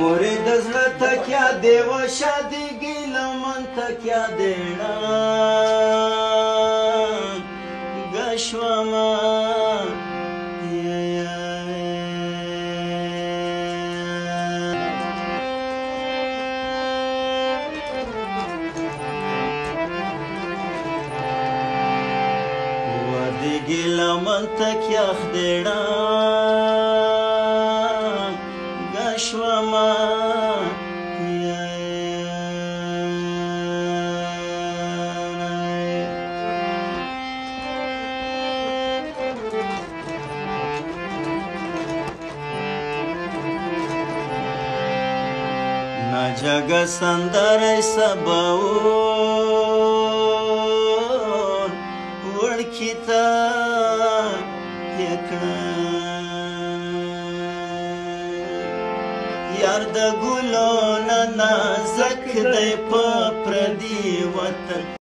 مرید زړه تکیا دی و شادیګي لمن تکیا دیړه گشوما ودیګي لمن تکیا دیړه گشوما جگ سندر سباون وړکی تا یکړه یار د ګلو نه نازک دی په پردي وطن